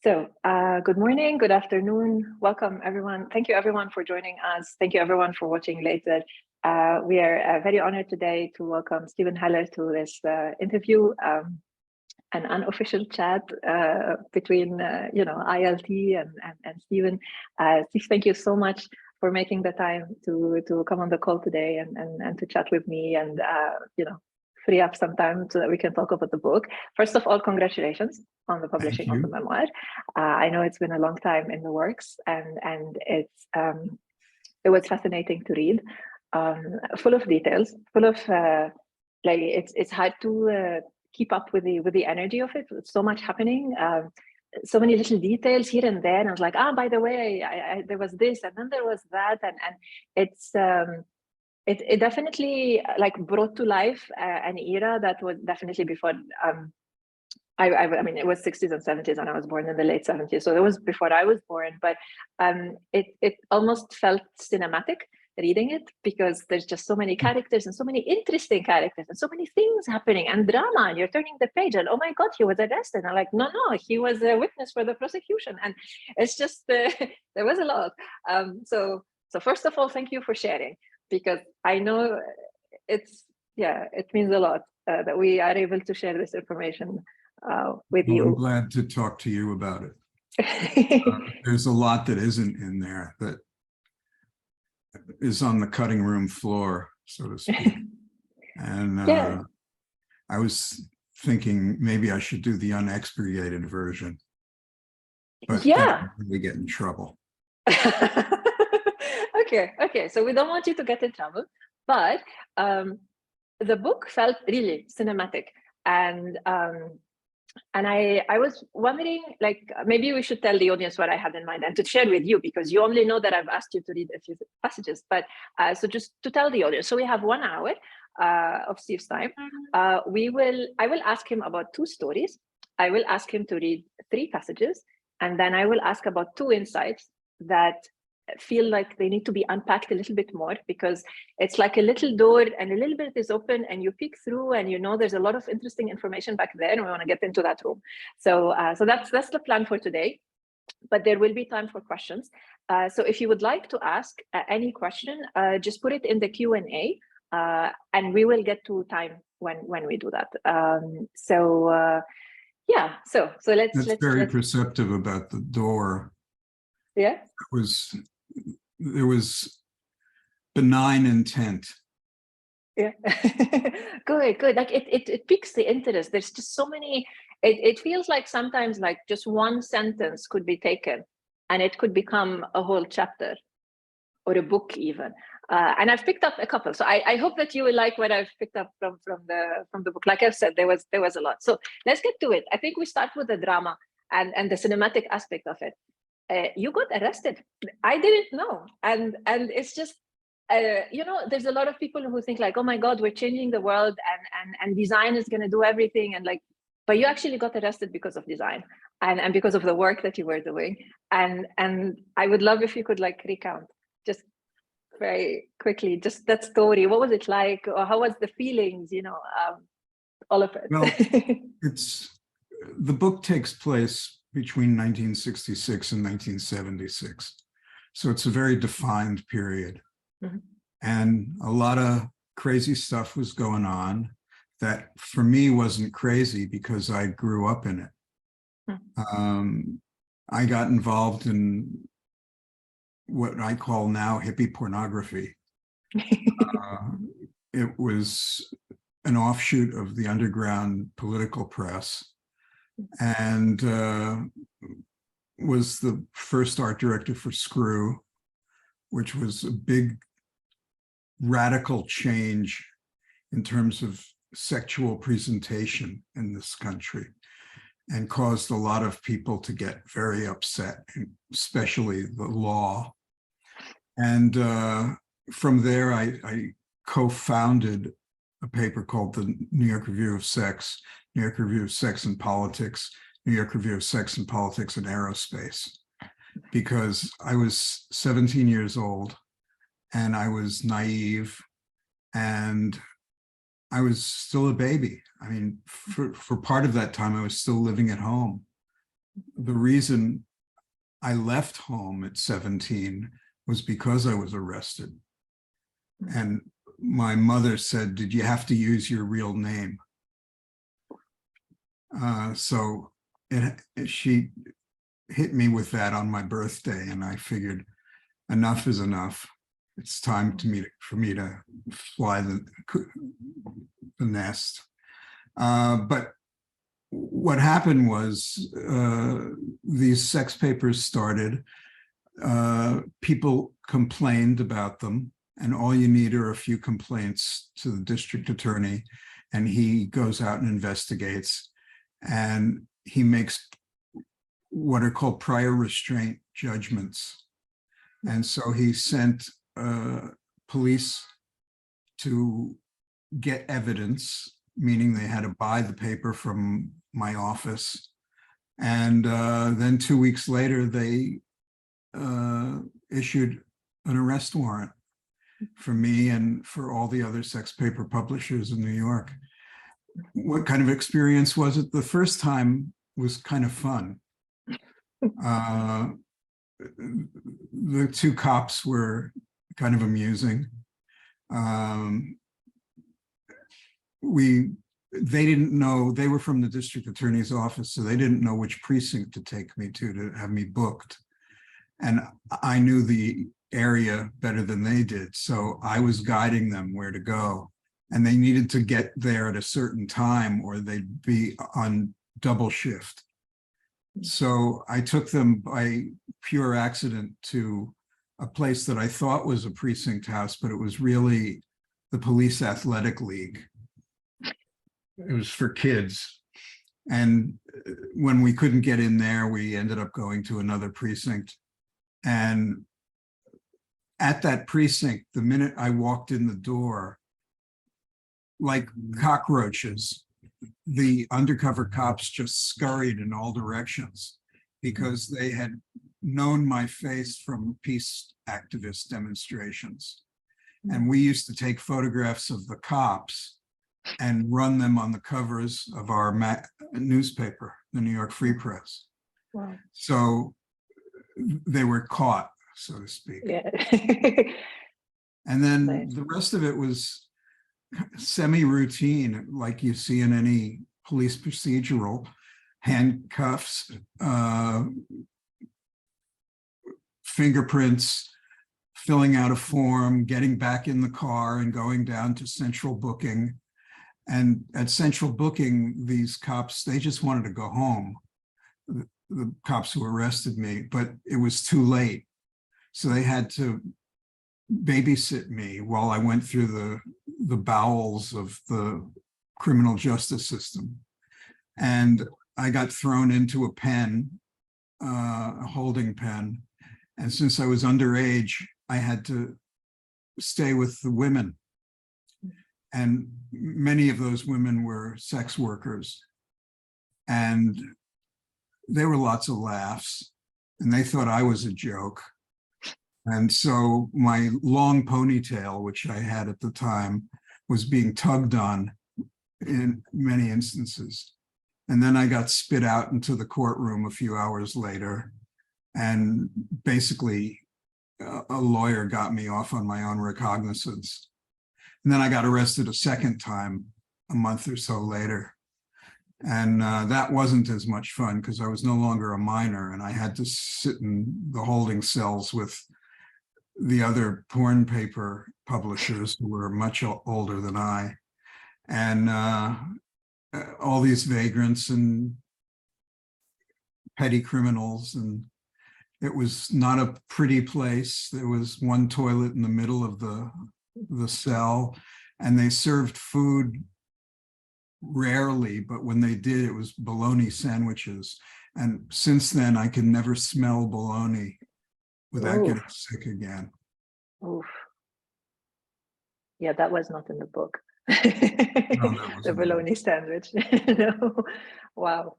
Good morning, good afternoon. Welcome, everyone. Thank you, everyone, for joining us. Thank you, everyone, for watching later. We are very honored today to welcome Stephen Heller to this interview, an unofficial chat between, ILT and Stephen. Steve, thank you so much for making the time to come on the call today and to chat with me and, free up some time so that we can talk about the book. First of all, congratulations on the publishing of the memoir. I know it's been a long time in the works, and it was fascinating to read, full of details, full of it's hard to keep up with the energy of it. With so much happening, so many little details here and there. And I was like, by the way, there was this, and then there was that, and it's. It definitely brought to life an era that was definitely before. I mean, it was 60s and 70s, and I was born in the late 70s, so it was before I was born. But it almost felt cinematic reading it, because there's just so many characters and so many interesting characters and so many things happening and drama. And you're turning the page, and oh my God, he was arrested. And I'm like, no, he was a witness for the prosecution, and it's just there was a lot. So first of all, thank you for sharing, because I know it means a lot that we are able to share this information with you. I'm glad to talk to you about it. There's a lot that isn't in there that is on the cutting room floor, so to speak. And I was thinking maybe I should do the unexpurgated version, but that would really get in trouble. Okay, so we don't want you to get in trouble, but the book felt really cinematic, and I was wondering, maybe we should tell the audience what I had in mind and to share with you, because you only know that I've asked you to read a few passages, but so just to tell the audience. So we have 1 hour of Steve's time. I will ask him about 2 stories. I will ask him to read 3 passages, and then I will ask about 2 insights that feel like they need to be unpacked a little bit more, because it's like a little door and a little bit is open, and you peek through, and there's a lot of interesting information back there, and we want to get into that room. So that's the plan for today, but there will be time for questions. So if you would like to ask any question, just put it in the Q&A, and we will get to time when we do that. So let's very perceptive about the door. Yeah, there was benign intent. Yeah. Good. Like it piques the interest. There's just so many. It feels like sometimes just one sentence could be taken, and it could become a whole chapter or a book even. And I've picked up a couple, so I hope that you will like what I've picked up from the book. Like I've said, there was a lot. So let's get to it. I think we start with the drama and the cinematic aspect of it. You got arrested. I didn't know, and it's just there's a lot of people who think oh my God, we're changing the world, and design is going to do everything, and but you actually got arrested because of design and because of the work that you were doing, and I would love if you could recount just very quickly just that story. What was it like, or how was the feelings? All of it. Well, the book takes place between 1966 and 1976. So it's a very defined period. Mm-hmm. And a lot of crazy stuff was going on that for me wasn't crazy because I grew up in it. Mm-hmm. I got involved in what I call now hippie pornography. It was an offshoot of the underground political press, and was the first art director for Screw, which was a big radical change in terms of sexual presentation in this country, and caused a lot of people to get very upset, especially the law. And from there, I co-founded a paper called the New York Review of Sex, New York Review of Sex and Politics, New York Review of Sex and Politics and Aerospace, because I was 17 years old and I was naive and I was still a baby. I mean, for part of that time, I was still living at home. the reason I left home at 17 was because I was arrested. And my mother said, "Did you have to use your real name?" So she hit me with that on my birthday, and I figured enough is enough. It's time for me to fly the nest. But what happened was these sex papers started. People complained about them, and all you need are a few complaints to the district attorney, and he goes out and investigates, and he makes what are called prior restraint judgments. And so he sent police to get evidence, meaning they had to buy the paper from my office. And then 2 weeks later, they issued an arrest warrant for me and for all the other sex paper publishers in New York. What kind of experience was it? The first time was kind of fun. The two cops were kind of amusing. They didn't know, they were from the district attorney's office, so they didn't know which precinct to take me to have me booked. And I knew the area better than they did, so I was guiding them where to go. And they needed to get there at a certain time or they'd be on double shift. So I took them by pure accident to a place that I thought was a precinct house, but it was really the police athletic league. It was for kids. And when we couldn't get in there, we ended up going to another precinct. And at that precinct, the minute I walked in the door, like cockroaches, the undercover cops just scurried in all directions because they had known my face from peace activist demonstrations. And we used to take photographs of the cops and run them on the covers of our newspaper, the New York Free Press. Wow. So they were caught, so to speak. Yeah. And then Nice. the rest of it was semi-routine, like you see in any police procedural: handcuffs, fingerprints, filling out a form, getting back in the car and going down to central booking. And at central booking, these cops, they just wanted to go home, the cops who arrested me, but it was too late. So they had to babysit me while I went through the bowels of the criminal justice system. And I got thrown into a pen, a holding pen. And since I was underage, I had to stay with the women. And many of those women were sex workers. And there were lots of laughs, and they thought I was a joke. And so my long ponytail, which I had at the time, was being tugged on in many instances. And then I got spit out into the courtroom a few hours later. And basically, a lawyer got me off on my own recognizance. And then I got arrested a second time a month or so later. And that wasn't as much fun because I was no longer a minor and I had to sit in the holding cells with the other porn paper publishers who were much older than I. And all these vagrants and petty criminals. And it was not a pretty place. There was one toilet in the middle of the cell, and they served food rarely, but when they did, it was bologna sandwiches. And since then, I can never smell bologna without getting sick again. Oof. Yeah, that was not in the book. No, The bologna sandwich. No. Wow.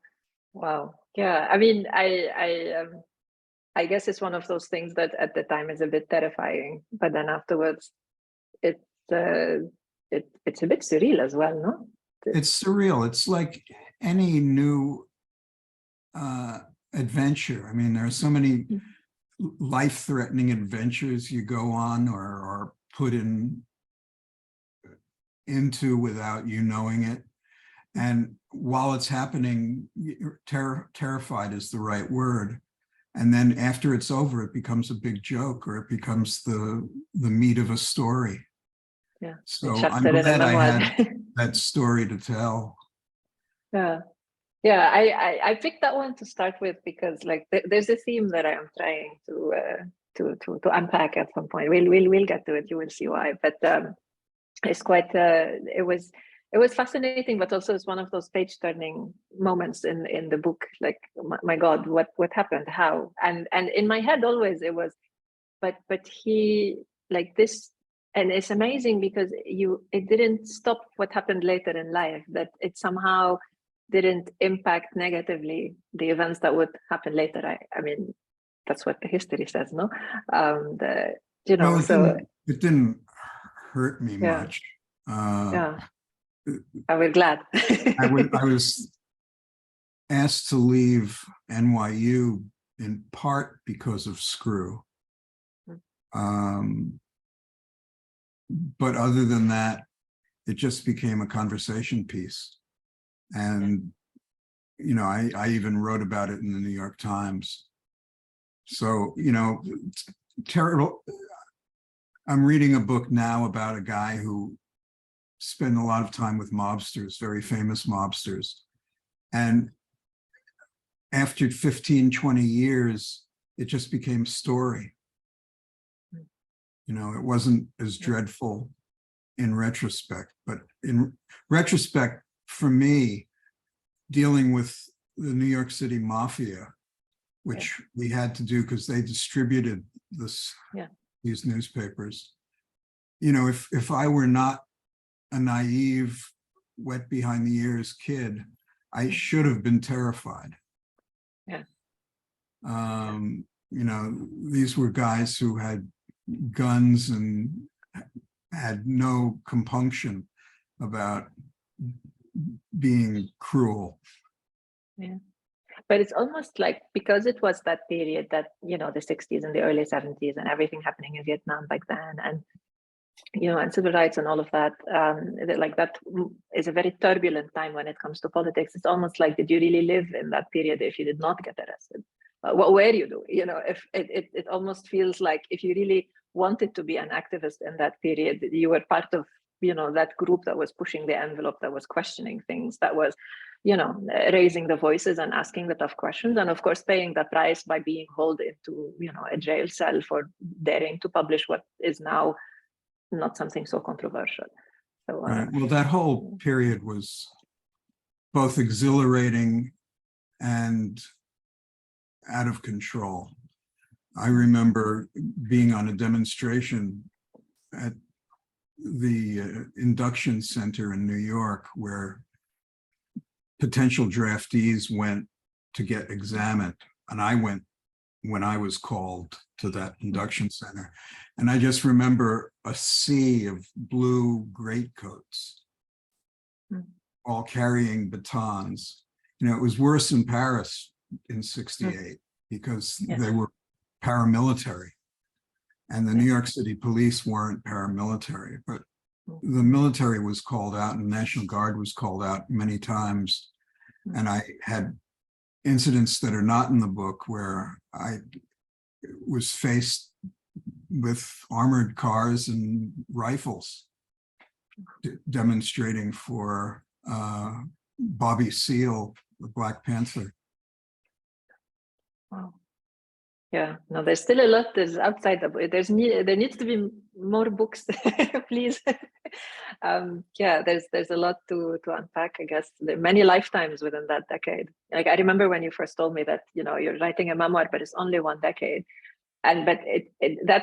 Wow. Yeah. I mean, I guess it's one of those things that at the time is a bit terrifying, but then afterwards, it's a bit surreal as well, no? It's surreal. It's like any new adventure. I mean, there are so many life-threatening adventures you go on or put into without you knowing it. And while it's happening, terrified is the right word. And then after it's over, it becomes a big joke, or it becomes the meat of a story. Yeah. So I'm glad I had that story to tell. Yeah. Yeah, I picked that one to start with because like there's a theme that I am trying to unpack at some point. We'll get to it. You will see why. But it's quite it was fascinating, but also it's one of those page turning moments in the book. Like my God, what happened? How? And in my head always it was, but he like this, and it's amazing because it didn't stop what happened later in life. That it somehow didn't impact negatively the events that would happen later. I mean, that's what the history says, no? Well, it didn't hurt me much. Yeah, I was glad. I was asked to leave NYU in part because of Screw. But other than that, it just became a conversation piece. And, you know, I even wrote about it in the New York Times. So, you know, terrible. I'm reading a book now about a guy who spent a lot of time with mobsters, very famous mobsters. And after 15, 20 years, it just became story. You know, it wasn't as dreadful in retrospect, but in retrospect, for me, dealing with the New York City mafia, which we had to do because they distributed these newspapers. You know, if I were not a naive, wet behind the ears kid, I should have been terrified. Yeah. You know, these were guys who had guns and had no compunction about being cruel. Yeah. But it's almost like because it was that period that, you know, the 60s and the early 70s and everything happening in Vietnam back then, and, you know, and civil rights and all of that, like that is a very turbulent time when it comes to politics. It's almost like, did you really live in that period if you did not get arrested? What were you doing? You know, if it almost feels like if you really wanted to be an activist in that period, you were part of, you know, that group that was pushing the envelope, that was questioning things, that was, you know, raising the voices and asking the tough questions, and of course paying the price by being hauled into, you know, a jail cell for daring to publish what is now not something so controversial. So right. Well, that whole period was both exhilarating and out of control. I remember being on a demonstration at the induction center in New York where potential draftees went to get examined, and I went when I was called to that induction center. And I just remember a sea of blue greatcoats, all carrying batons. You know, it was worse in Paris in '68 because they were paramilitary, and the New York City police weren't paramilitary, but the military was called out and National Guard was called out many times. And I had incidents that are not in the book where I was faced with armored cars and rifles demonstrating for Bobby Seale, the Black Panther. Wow. Yeah, no, there's still a lot that's outside the book. There needs to be more books, please. Yeah, there's a lot to unpack, I guess. There are many lifetimes within that decade. Like I remember when you first told me that, you know, you're writing a memoir, but it's only one decade. And but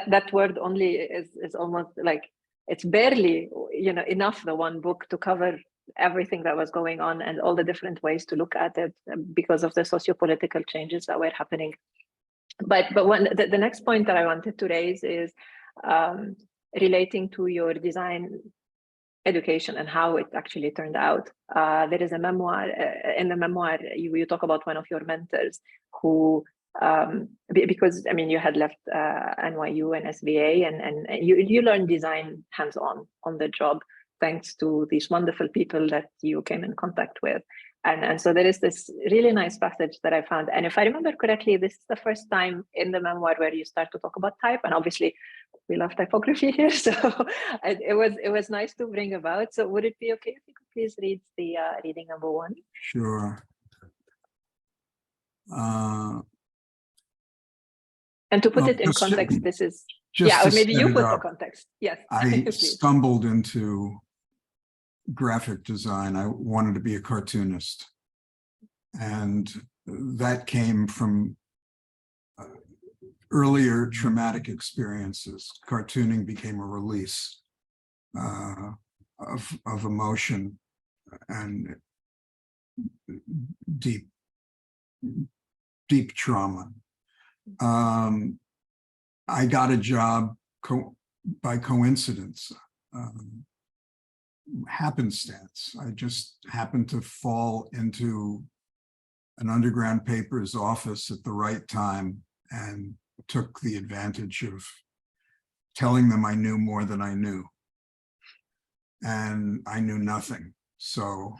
that word only is almost like it's barely, you know, enough, the one book, to cover everything that was going on and all the different ways to look at it because of the socio-political changes that were happening. But the next point that I wanted to raise is relating to your design education and how it actually turned out. There is a memoir. In the memoir, you talk about one of your mentors who, because I mean, you had left NYU and SVA, and you learned design hands-on on the job, thanks to these wonderful people that you came in contact with. And so there is this really nice passage that I found. And if I remember correctly, this is the first time in the memoir where you start to talk about type. And obviously, we love typography here. So it was nice to bring about. So would it be okay if you could please read the reading number 1? Sure. And to put it in context, this is, just or maybe you put up, the context. Yes. I stumbled into graphic design. I wanted to be a cartoonist. And that came from earlier traumatic experiences. Cartooning became a release of emotion and deep trauma. I got a job by coincidence, happenstance. I just happened to fall into an underground paper's office at the right time and took the advantage of telling them I knew more than I knew. And I knew nothing. So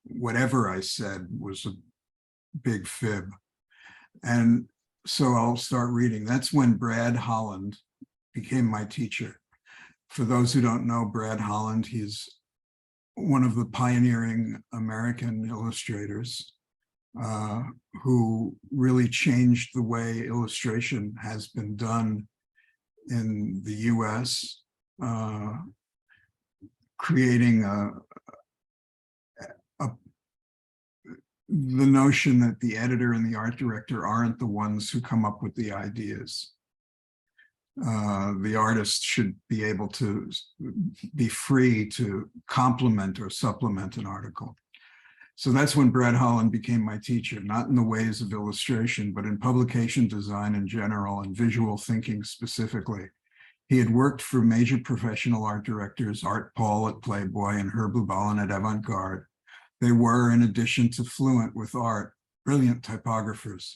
whatever I said was a big fib. And so I'll start reading. That's when Brad Holland became my teacher. For those who don't know Brad Holland, he's one of the pioneering American illustrators who really changed the way illustration has been done in the US, creating the notion that the editor and the art director aren't the ones who come up with the ideas. The artist should be able to be free to complement or supplement an article. So that's when Brad Holland became my teacher, not in the ways of illustration, but in publication design in general and visual thinking specifically. He had worked for major professional art directors, Art Paul at Playboy and Herb Lubalin at Avant-Garde. They were, in addition to fluent with art, brilliant typographers.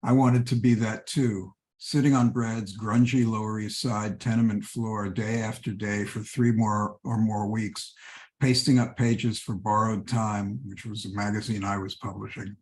I wanted to be that too, sitting on Brad's grungy Lower East Side tenement floor day after day for 3 or more weeks, pasting up pages for Borrowed Time, which was a magazine I was publishing,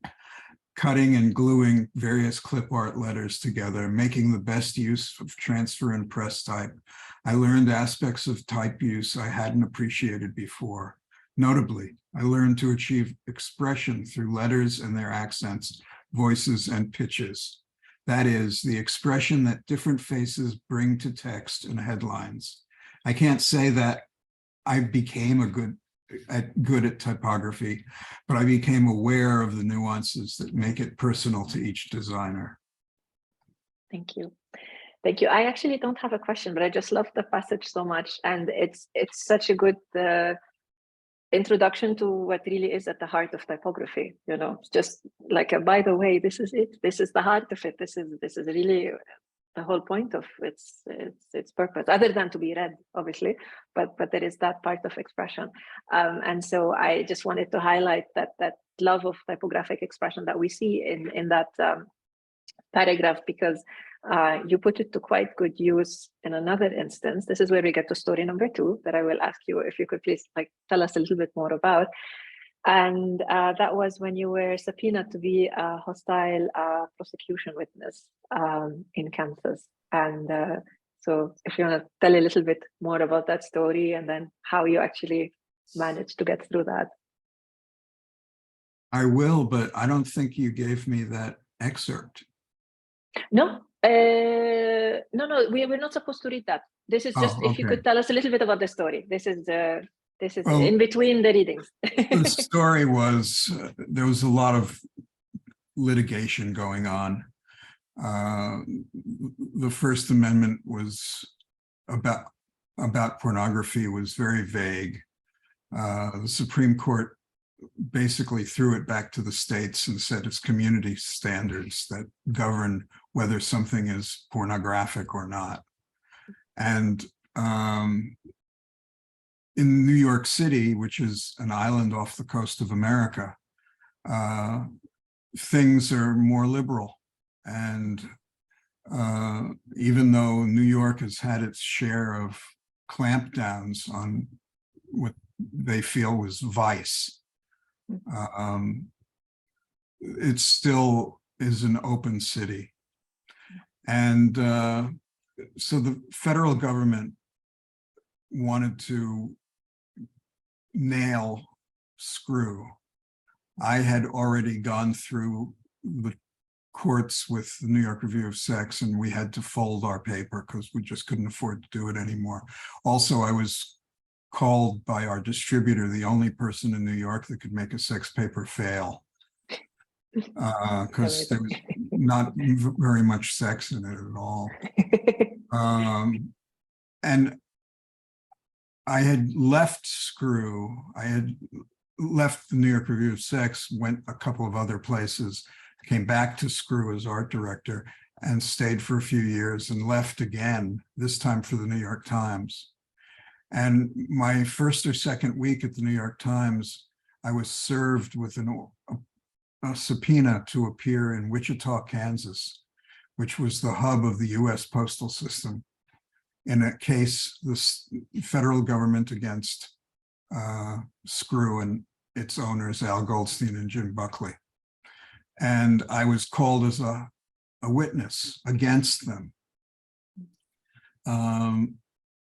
cutting and gluing various clip art letters together, making the best use of transfer and press type. I learned aspects of type use I hadn't appreciated before. Notably, I learned to achieve expression through letters and their accents, voices, and pitches. That is, the expression that different faces bring to text and headlines. I can't say that I became good at typography, but I became aware of the nuances that make it personal to each designer. Thank you. Thank you. I actually don't have a question, but I just love the passage so much. And it's such a good introduction to what really is at the heart of typography. You know, just like by the way, this is it. This is the heart of it. This is really the whole point of its purpose, other than to be read, obviously, but there is that part of expression. And so I just wanted to highlight that love of typographic expression that we see in that paragraph, because you put it to quite good use in another instance. This is where we get to story number 2 that I will ask you if you could please tell us a little bit more about. And that was when you were subpoenaed to be a hostile prosecution witness in Kansas. And so if you want to tell a little bit more about that story and then how you actually managed to get through that. I will, but I don't think you gave me that excerpt. No, no, we're not supposed to read that. This is just, if you could tell us a little bit about the story. This is well, in between the readings. The story was, there was a lot of litigation going on. The First Amendment was about pornography was very vague. The Supreme Court basically threw it back to the states and said it's community standards that govern whether something is pornographic or not. And in New York City, which is an island off the coast of America, things are more liberal. And even though New York has had its share of clampdowns on what they feel was vice, it still is an open city. And so the federal government wanted to nail Screw. I had already gone through the courts with the New York Review of Sex, and we had to fold our paper because we just couldn't afford to do it anymore. Also, I was called by our distributor, the only person in New York that could make a sex paper fail, because there was not very much sex in it at all. And I had left Screw. I had left the New York Review of Sex, went a couple of other places, came back to Screw as art director, and stayed for a few years and left again, this time for the New York Times. And my first or second week at the New York Times, I was served with a subpoena to appear in Wichita, Kansas, which was the hub of the US postal system, in a case, the federal government against Screw and its owners, Al Goldstein and Jim Buckley. And I was called as a witness against them.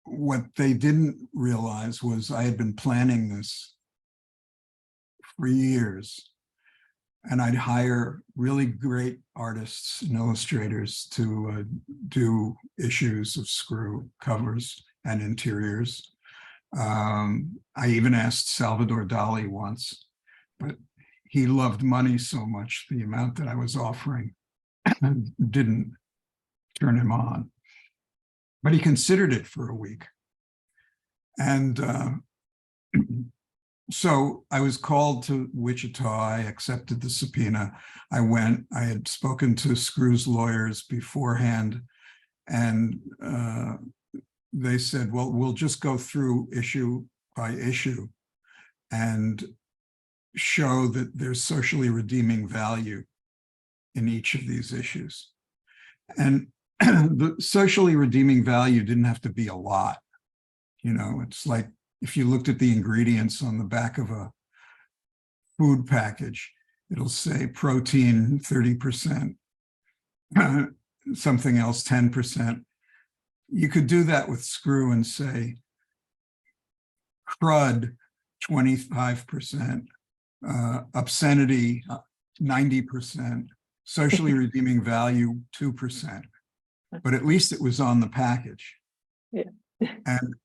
What they didn't realize was I had been planning this for years, and I'd hire really great artists and illustrators to do issues of Screw covers and interiors. I even asked Salvador Dali once, but he loved money so much, the amount that I was offering didn't turn him on. But he considered it for a week. And so I was called to Wichita. I accepted the subpoena. I went. I had spoken to Screw's lawyers beforehand, and they said, well, we'll just go through issue by issue and show that there's socially redeeming value in each of these issues. And the socially redeeming value didn't have to be a lot. You know, it's like if you looked at the ingredients on the back of a food package, it'll say protein 30%, something else 10%. You could do that with Screw and say crud 25%, obscenity 90%, socially redeeming value 2%. But at least it was on the package. Yeah. And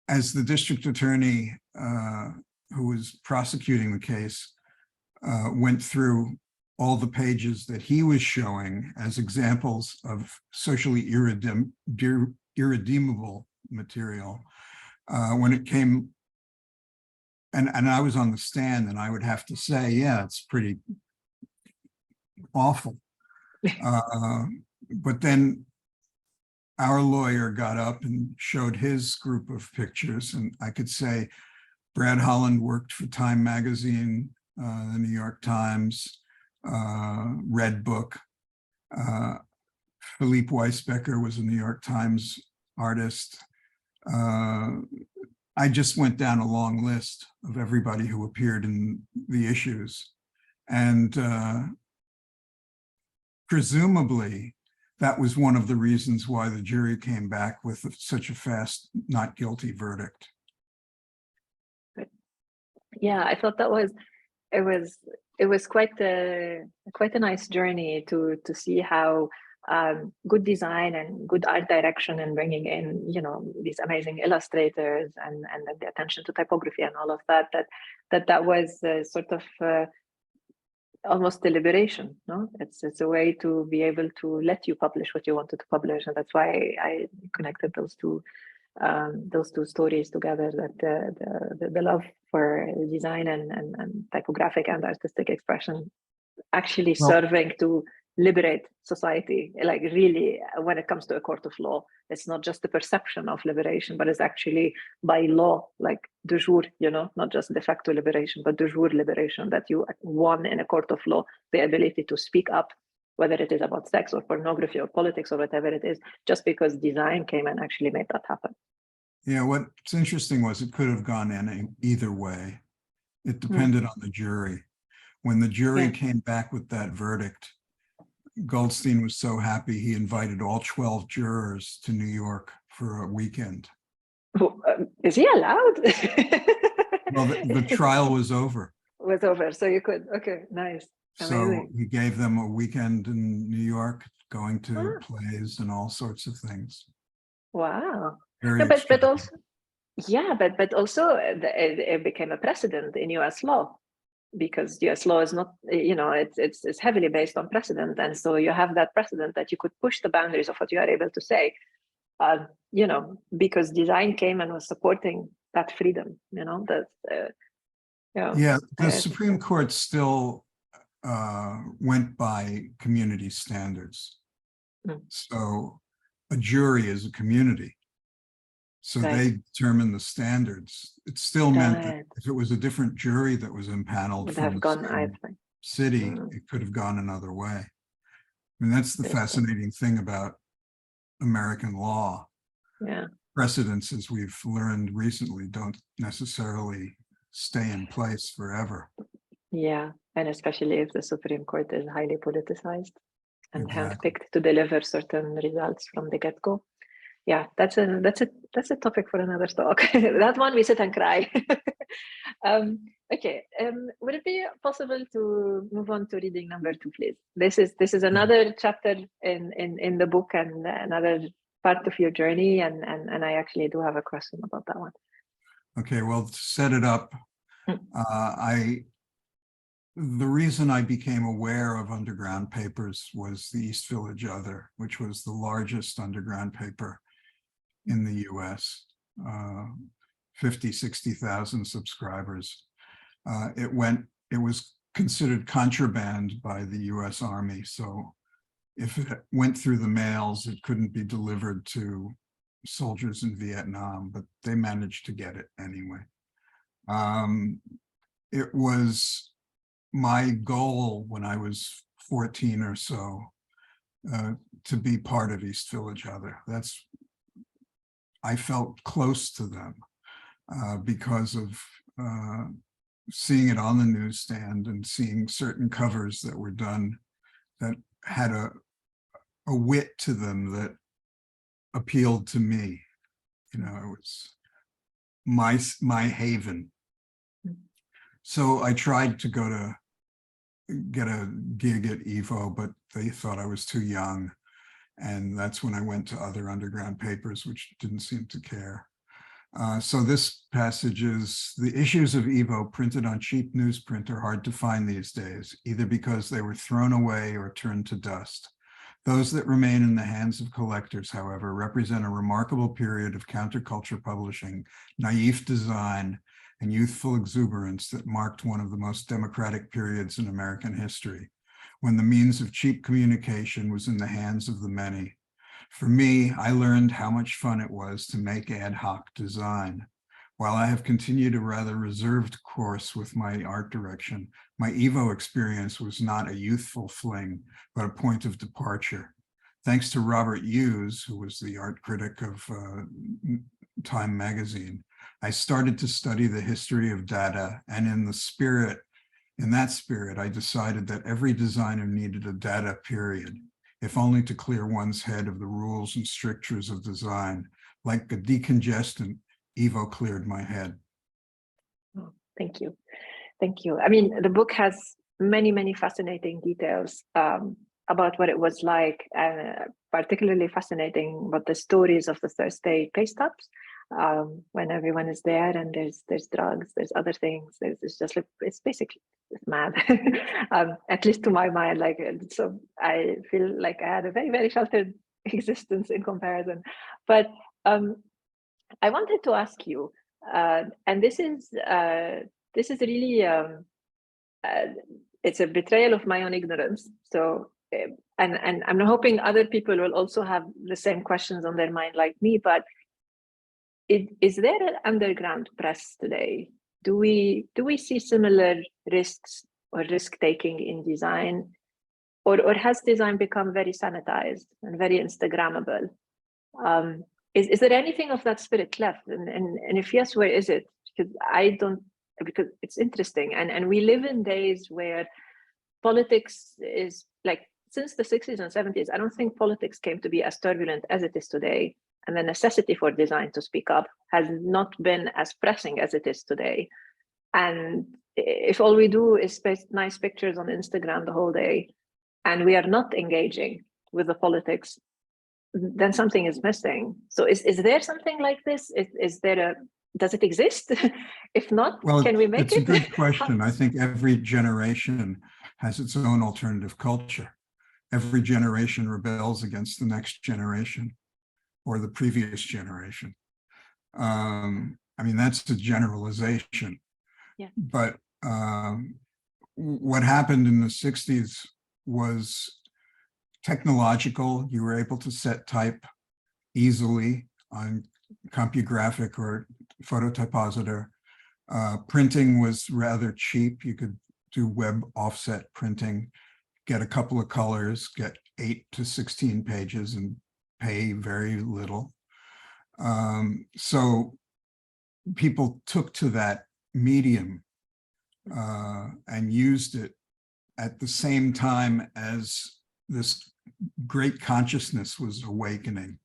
as the district attorney who was prosecuting the case went through all the pages that he was showing as examples of socially irredeemable material, when it came, and I was on the stand, and I would have to say, yeah, it's pretty awful. But then our lawyer got up and showed his group of pictures, and I could say Brad Holland worked for Time Magazine, the New York Times, Red Book. Philippe Weisbecker was a New York Times artist. I just went down a long list of everybody who appeared in the issues. And presumably, that was one of the reasons why the jury came back with such a fast not guilty verdict. Yeah, I thought that it was quite a nice journey to see how good design and good art direction and bringing in, you know, these amazing illustrators and the attention to typography and all of that was sort of almost deliberation. No, it's a way to be able to let you publish what you wanted to publish, and that's why I connected those two stories together. That the love for design and typographic and artistic expression actually serving to liberate society, like really when it comes to a court of law. It's not just the perception of liberation, but it's actually by law, like de jure, not just de facto liberation, but de jure liberation, that you won in a court of law the ability to speak up, whether it is about sex or pornography or politics or whatever it is, just because design came and actually made that happen. Yeah, what's interesting was it could have gone in either way. It depended on the jury. When the jury came back with that verdict, Goldstein was so happy he invited all 12 jurors to New York for a weekend. Is he allowed? Well, the trial was over. Was over, so you could, okay, nice. Amazing. So he gave them a weekend in New York, going to plays and all sorts of things. Wow. Very but also, but also it became a precedent in US law, because US law is not, it's heavily based on precedent. And so you have that precedent that you could push the boundaries of what you are able to say, because design came and was supporting that freedom, the Supreme Court still went by community standards. So a jury is a community. So they determine the standards. It still meant that if it was a different jury that was impaneled from the same city, it could have gone another way. I mean, that's the fascinating thing about American law. Yeah. Precedents, as we've learned recently, don't necessarily stay in place forever. Yeah, and especially if the Supreme Court is highly politicized and handpicked to deliver certain results from the get-go. Yeah, that's a topic for another talk. That one we sit and cry. Okay, would it be possible to move on to reading number 2, please? This is another chapter in the book and another part of your journey, and I actually do have a question about that one. Okay, well, to set it up, the reason I became aware of underground papers was the East Village Other, which was the largest underground paper in the US, 50, 60,000 subscribers. It was considered contraband by the US Army. So if it went through the mails, it couldn't be delivered to soldiers in Vietnam, but they managed to get it anyway. It was my goal when I was 14 or so to be part of East Village Other. I felt close to them because of seeing it on the newsstand and seeing certain covers that were done that had a wit to them that appealed to me. It was my haven. So I tried to go to get a gig at Evo, but they thought I was too young. And that's when I went to other underground papers, which didn't seem to care. So this passage is, the issues of Evo printed on cheap newsprint are hard to find these days, either because they were thrown away or turned to dust. Those that remain in the hands of collectors, however, represent a remarkable period of counterculture publishing, naive design, and youthful exuberance that marked one of the most democratic periods in American history, when the means of cheap communication was in the hands of the many. For me, I learned how much fun it was to make ad hoc design. While I have continued a rather reserved course with my art direction, my Evo experience was not a youthful fling, but a point of departure. Thanks to Robert Hughes, who was the art critic of Time magazine, I started to study the history of data, and in that spirit, I decided that every designer needed a data period, if only to clear one's head of the rules and strictures of design. Like a decongestant, Evo cleared my head. Oh, thank you. Thank you. I mean, the book has many, many fascinating details about what it was like, particularly fascinating about the stories of the Thursday pay stubs. When everyone is there and there's drugs, there's other things. It's basically mad, at least to my mind. So I feel like I had a very, very sheltered existence in comparison. But I wanted to ask you, and this is really it's a betrayal of my own ignorance. So and I'm hoping other people will also have the same questions on their mind like me, but is there an underground press today? Do we see similar risks or risk taking in design, or has design become very sanitized and very Instagrammable? Is there anything of that spirit left? And if yes, where is it? Because it's interesting, and we live in days where politics is like, since the 60s and 70s, I don't think politics came to be as turbulent as it is today. And the necessity for design to speak up has not been as pressing as it is today. And if all we do is post nice pictures on Instagram the whole day, and we are not engaging with the politics, then something is missing. So is there something like this? Does it exist? If not, Well, can we make it? It's a good question. I think every generation has its own alternative culture. Every generation rebels against the next generation or the previous generation. I mean, that's a generalization. Yeah. But what happened in the 60s was technological. You were able to set type easily on CompuGraphic or Phototypositor. Printing was rather cheap. You could do web offset printing, get a couple of colors, get 8 to 16 pages and pay very little. So people took to that medium and used it at the same time as this great consciousness was awakening.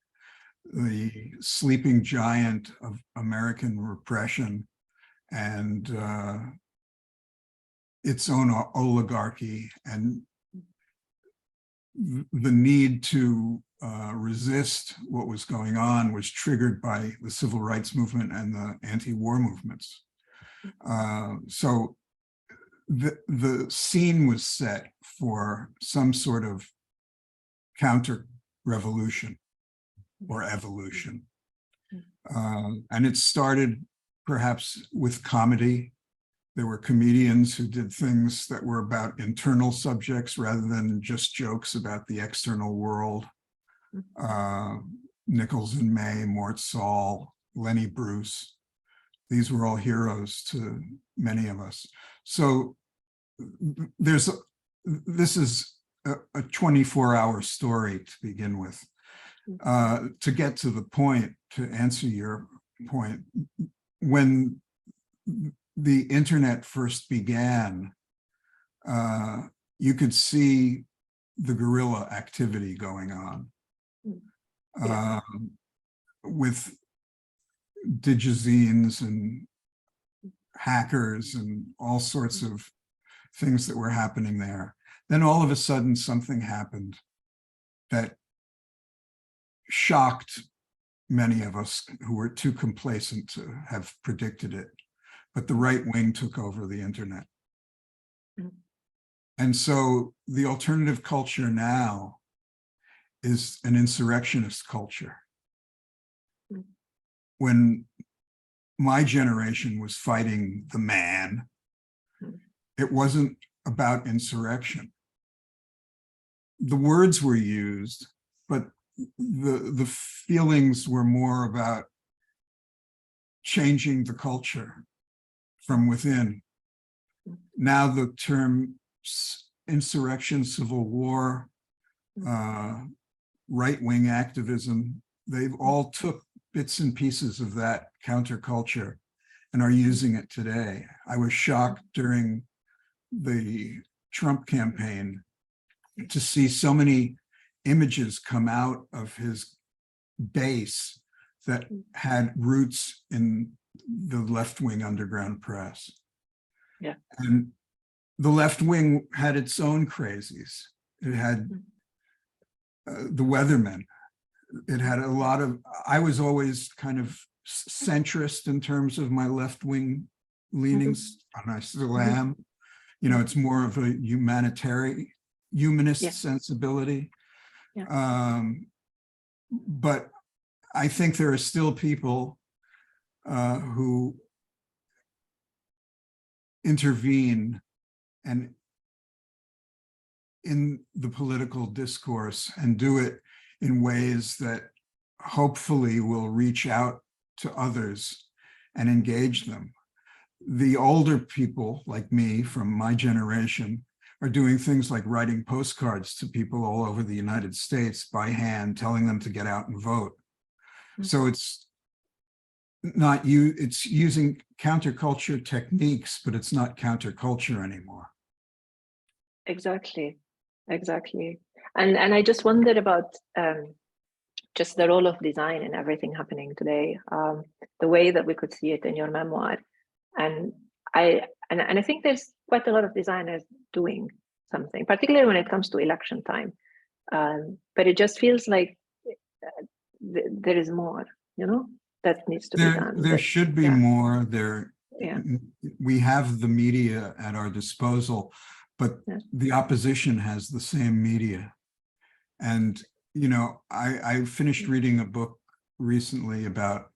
The sleeping giant of American repression and its own oligarchy, and the need to resist what was going on was triggered by the civil rights movement and the anti-war movements. So the scene was set for some sort of counter-revolution or evolution. And it started perhaps with comedy. There were comedians who did things that were about internal subjects rather than just jokes about the external world. Nichols and May, Mort Saul, Lenny Bruce. These were all heroes to many of us. So this is a 24-hour story to begin with. To get to the point, to answer your point, when the internet first began, you could see the guerrilla activity going on with digizines and hackers and all sorts of things that were happening there. Then all of a sudden something happened that shocked many of us who were too complacent to have predicted it. But the right wing took over the internet. And so the alternative culture now is an insurrectionist culture. When my generation was fighting the man, it wasn't about insurrection. The words were used, but the feelings were more about changing the culture from within. Now the term insurrection, civil war, right-wing activism, they've all took bits and pieces of that counterculture and are using it today. I was shocked during the Trump campaign to see so many images come out of his base that had roots in the left-wing underground press. Yeah. And the left wing had its own crazies. It had the Weathermen. It had a lot of, I was always kind of centrist in terms of my left-wing leanings, and I still am. You know, it's more of a humanist sensibility. But I think there are still people who intervene and in the political discourse and do it in ways that hopefully will reach out to others and engage them. The older people like me from my generation are doing things like writing postcards to people all over the United States by hand, telling them to get out and vote. So it's not you, it's using counterculture techniques, but it's not counterculture anymore. Exactly. And I just wondered about just the role of design in everything happening today, the way that we could see it in your memoir. And I think there's quite a lot of designers doing something, particularly when it comes to election time. But it just feels like there is more, that needs to be done. There should be more. Yeah. We have the media at our disposal, but the opposition has the same media. And, I finished reading a book recently about,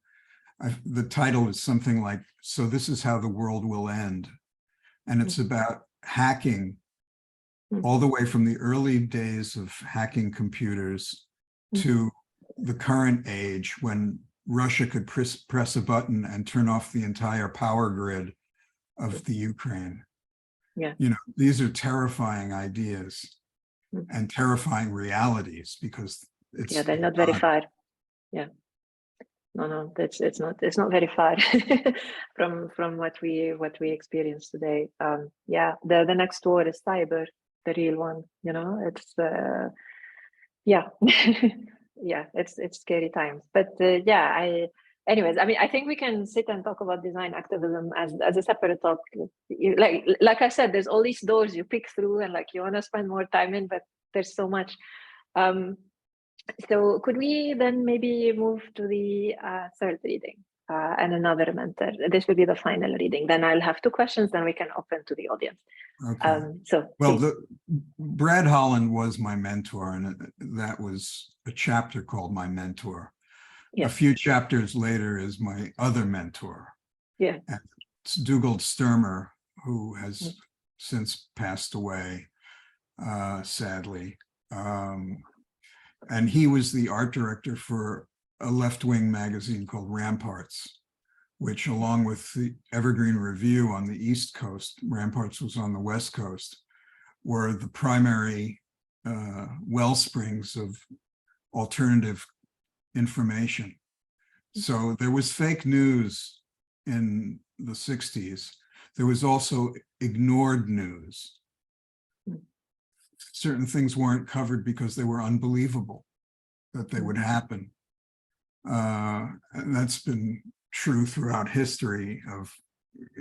the title is something like, "So This Is How the World Will End." And it's about hacking all the way from the early days of hacking computers to the current age when Russia could press a button and turn off the entire power grid of the Ukraine. Yeah. These are terrifying ideas and terrifying realities because they're not very far. Yeah. No, it's not very far from what we experience today. The next war is cyber, the real one. It's it's scary times. But anyways, I think we can sit and talk about design activism as a separate talk. Like I said, there's all these doors you pick through, and you want to spend more time in, but there's so much. So could we then maybe move to the third reading and another mentor? This will be the final reading. Then I'll have two questions, then we can open to the audience. Okay. Brad Holland was my mentor, and that was a chapter called My Mentor. Yeah. A few chapters later is my other mentor. Yeah. And it's Dugald Sturmer, who has since passed away, sadly. And he was the art director for a left-wing magazine called Ramparts, which, along with the Evergreen Review on the East Coast, Ramparts was on the West Coast, were the primary well springs of alternative information. So there was fake news in the 60s. There was also ignored news. Certain things weren't covered because they were unbelievable that they would happen. And that's been true throughout history, of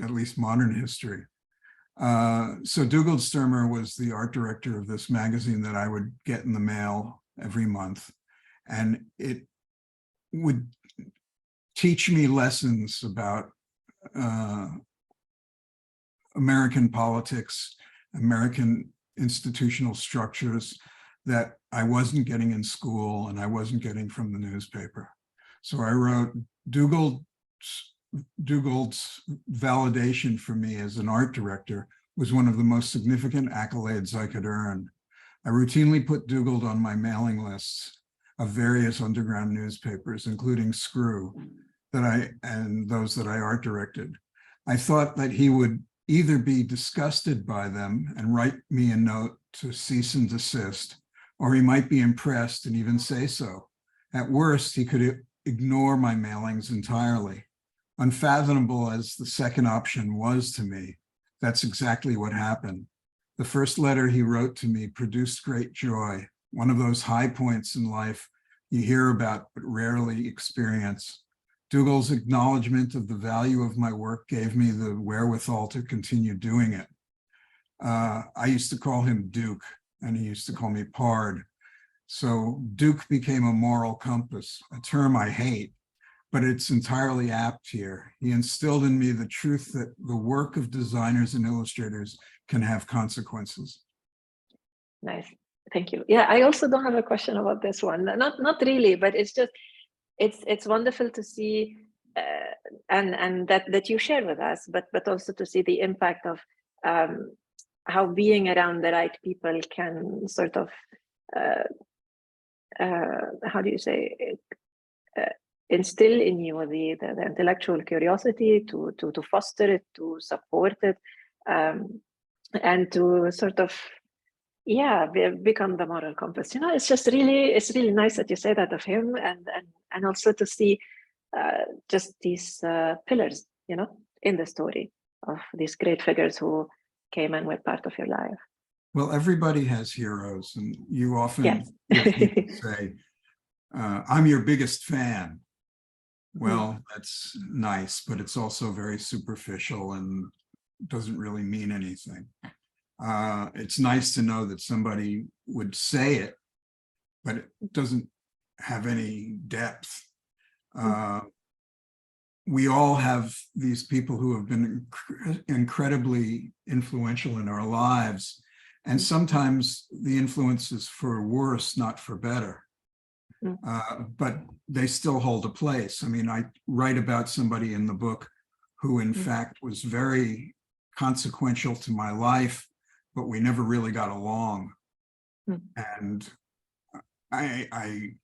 at least modern history. So Dugald Sturmer was the art director of this magazine that I would get in the mail every month. And it would teach me lessons about American politics, American institutional structures that I wasn't getting in school and I wasn't getting from the newspaper. So I wrote, Dugald's validation for me as an art director was one of the most significant accolades I could earn. I routinely put Dugald on my mailing lists of various underground newspapers, including Screw, and those that I art directed. I thought that he would either be disgusted by them and write me a note to cease and desist, or he might be impressed and even say so. At worst, he could ignore my mailings entirely. Unfathomable as the second option was to me, that's exactly what happened. The first letter he wrote to me produced great joy, one of those high points in life you hear about but rarely experience. Dugald's acknowledgement of the value of my work gave me the wherewithal to continue doing it. I used to call him Duke, and he used to call me Pard. So Duke became a moral compass, a term I hate, but it's entirely apt here. He instilled in me the truth that the work of designers and illustrators can have consequences. Nice, thank you. Yeah, I also don't have a question about this one. Not really, but it's just, it's wonderful to see and that you share with us, but also to see the impact of how being around the right people can sort of how do you say instill in you the intellectual curiosity to foster it, to support it, and to sort of become the moral compass. It's really nice that you say that of him, and also to see just these pillars, in the story of these great figures who came and were part of your life. Well, everybody has heroes, and you often hear people say, I'm your biggest fan. Well, that's nice, but it's also very superficial and doesn't really mean anything. It's nice to know that somebody would say it, but it doesn't have any depth. We all have these people who have been incredibly influential in our lives, and sometimes the influence is for worse, not for better. But they still hold a place. I mean, I write about somebody in the book who, in fact, was very consequential to my life, but we never really got along. And I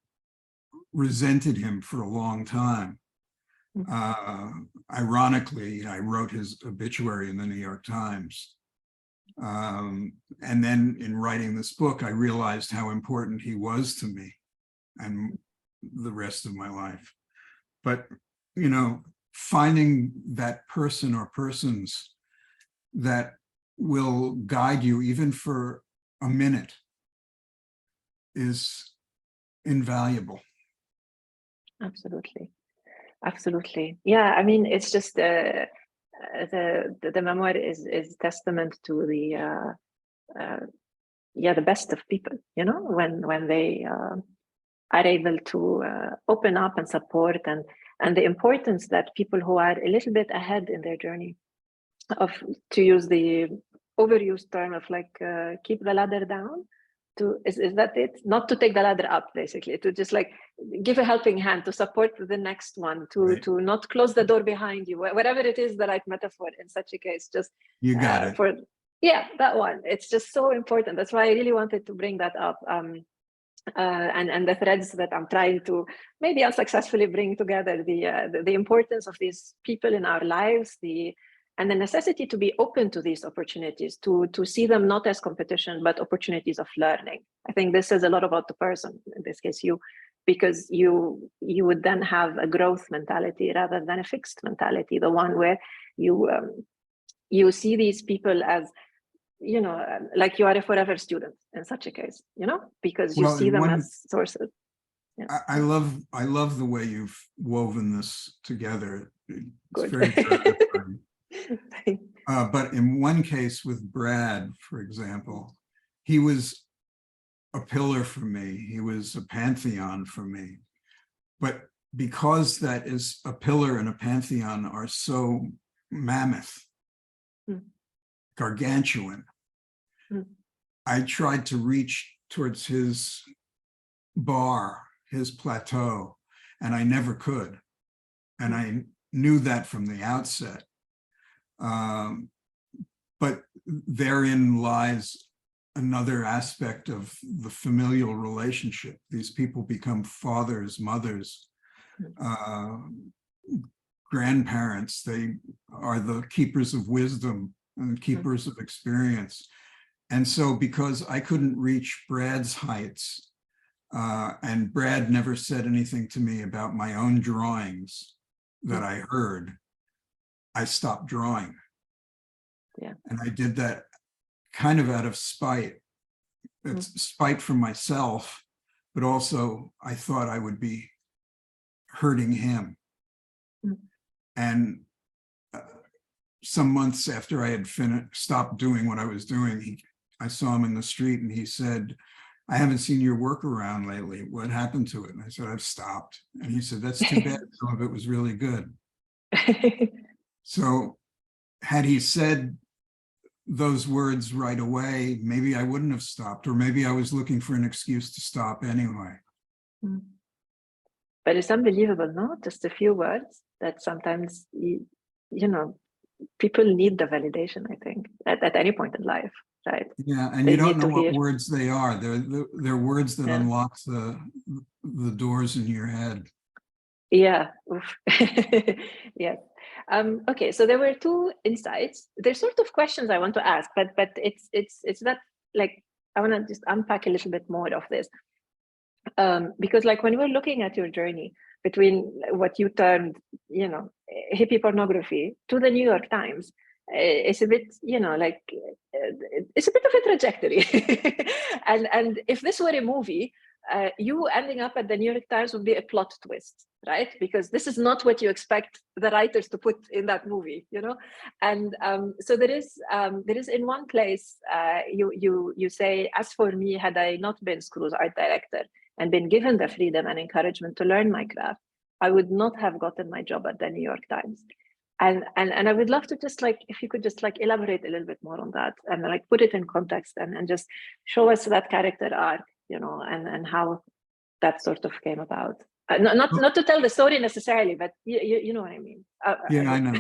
resented him for a long time. Ironically, I wrote his obituary in the New York Times. And then in writing this book, I realized how important he was to me and the rest of my life. But, finding that person or persons that will guide you even for a minute is invaluable. Absolutely. Yeah, I mean, it's just the memoir is testament to the best of people, when they are able to open up and support, and the importance that people who are a little bit ahead in their journey of, to use the overused term of keep the ladder down, is that it? Not to take the ladder up, basically, to just give a helping hand, to support the next one, to not close the door behind you, whatever it is, the right metaphor in such a case. Just you got it. That one. It's just so important. That's why I really wanted to bring that up. And the threads that I'm trying to maybe unsuccessfully bring together, the importance of these people in our lives, and the necessity to be open to these opportunities, to see them not as competition, but opportunities of learning. I think this says a lot about the person, in this case you, because you would then have a growth mentality rather than a fixed mentality, the one where you see these people as, like you are a forever student in such a case, because you see them as sources. I love the way you've woven this together. It's very gratifying. But in one case with Brad, for example, he was a pillar for me. He was a pantheon for me. But because that is a pillar and a pantheon are so mammoth, gargantuan, I tried to reach towards his bar, his plateau, and I never could. And I knew that from the outset. But therein lies another aspect of the familial relationship. These people become fathers, mothers, grandparents. They are the keepers of wisdom and keepers of experience. And so because I couldn't reach Brad's heights, and Brad never said anything to me about my own drawings that I heard, I stopped drawing. Yeah. And I did that kind of out of spite. It's spite from myself, but also I thought I would be hurting him. And some months after I had stopped doing what I was doing, I saw him in the street and he said, I haven't seen your work around lately. What happened to it? And I said, I've stopped. And he said, that's too bad. Some of it was really good. So had he said those words right away, maybe I wouldn't have stopped, or maybe I was looking for an excuse to stop anyway. But it's unbelievable, no? Just a few words that sometimes, people need the validation, I think, at any point in life, right? Yeah, and They you don't need know to what hear. words they are. They're words that Yeah. unlock the doors in your head. Yeah. Oof. Yes. Okay. So there were two insights. There's sort of questions I want to ask, but it's not like I want to just unpack a little bit more of this. Because like when we're looking at your journey between what you termed, hippie pornography to the New York Times, it's a bit, like it's a bit of a trajectory. and if this were a movie, you ending up at the New York Times would be a plot twist, right? Because this is not what you expect the writers to put in that movie, And so there is in one place you say, as for me, had I not been Screw's art director and been given the freedom and encouragement to learn my craft, I would not have gotten my job at the New York Times. And I would love to just if you could just elaborate a little bit more on that and put it in context and just show us that character arc, and how that sort of came about. Not to tell the story necessarily, but you know what I mean. Yeah, I know.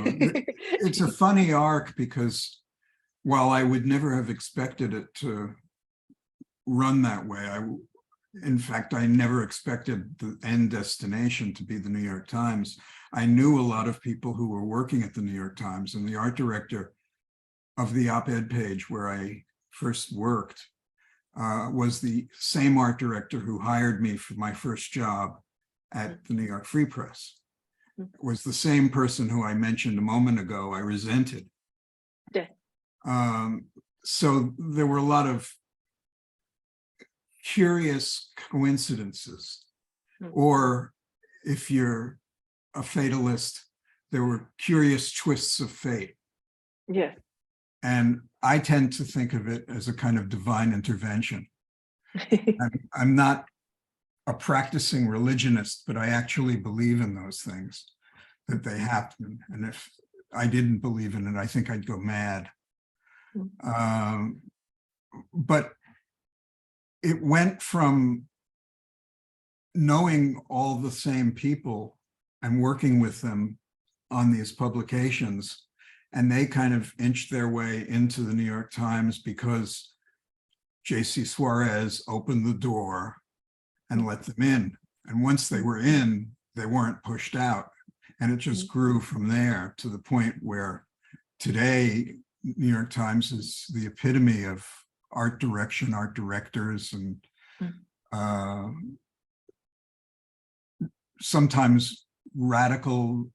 It's a funny arc because while I would never have expected it to run that way, in fact, I never expected the end destination to be the New York Times. I knew a lot of people who were working at the New York Times, and the art director of the op-ed page where I first worked was the same art director who hired me for my first job at the New York Free Press. It was the same person who I mentioned a moment ago I resented. Yeah. So there were a lot of curious coincidences, or if you're a fatalist, there were curious twists of fate. Yeah. And I tend to think of it as a kind of divine intervention. I'm not a practicing religionist, but I actually believe in those things, that they happen. And if I didn't believe in it, I think I'd go mad. But it went from knowing all the same people and working with them on these publications, and they kind of inched their way into the New York Times because J.C. Suarez opened the door and let them in. And once they were in, they weren't pushed out. And it just grew from there to the point where today, New York Times is the epitome of art direction, art directors, and sometimes radical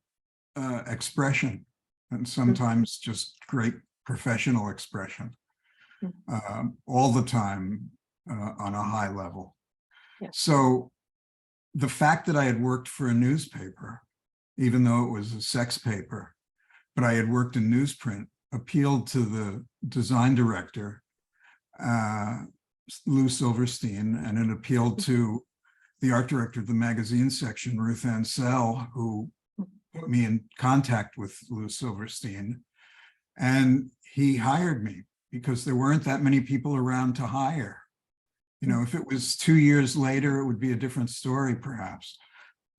expression, and sometimes just great professional expression, all the time on a high level. Yeah. So the fact that I had worked for a newspaper, even though it was a sex paper, but I had worked in newsprint, appealed to the design director, Lou Silverstein, and it appealed to the art director of the magazine section, Ruth Ansell, who put me in contact with Lou Silverstein. And he hired me because there weren't that many people around to hire. If it was 2 years later, it would be a different story, perhaps.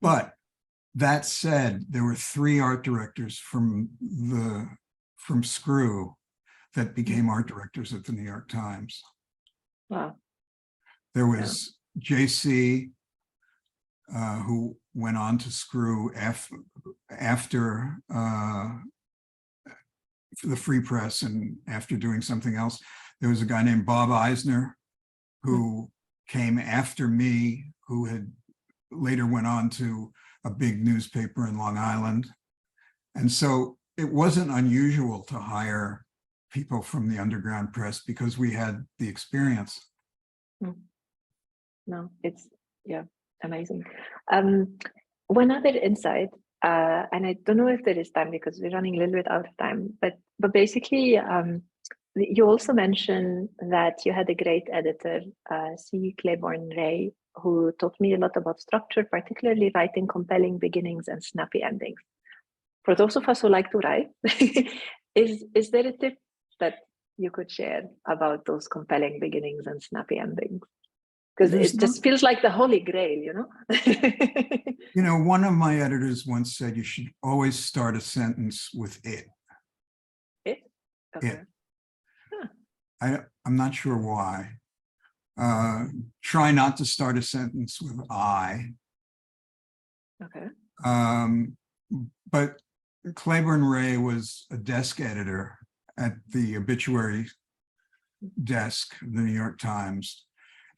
But that said, there were 3 art directors from Screw that became art directors at the New York Times. Wow. There was JC, who went on to Screw after the Free Press and after doing something else. There was a guy named Bob Eisner, who came after me, who had later went on to a big newspaper in Long Island. And so it wasn't unusual to hire people from the underground press because we had the experience. No, it's, amazing. One other insight, and I don't know if there is time because we're running a little bit out of time, but basically, you also mentioned that you had a great editor, C. Claiborne Ray, who taught me a lot about structure, particularly writing compelling beginnings and snappy endings. For those of us who like to write, is there a tip that you could share about those compelling beginnings and snappy endings? Because it just feels like the holy grail, One of my editors once said you should always start a sentence with "it." Okay. I'm not sure why. Try not to start a sentence with I. Okay. But Claiborne Ray was a desk editor at the obituary desk of the New York Times,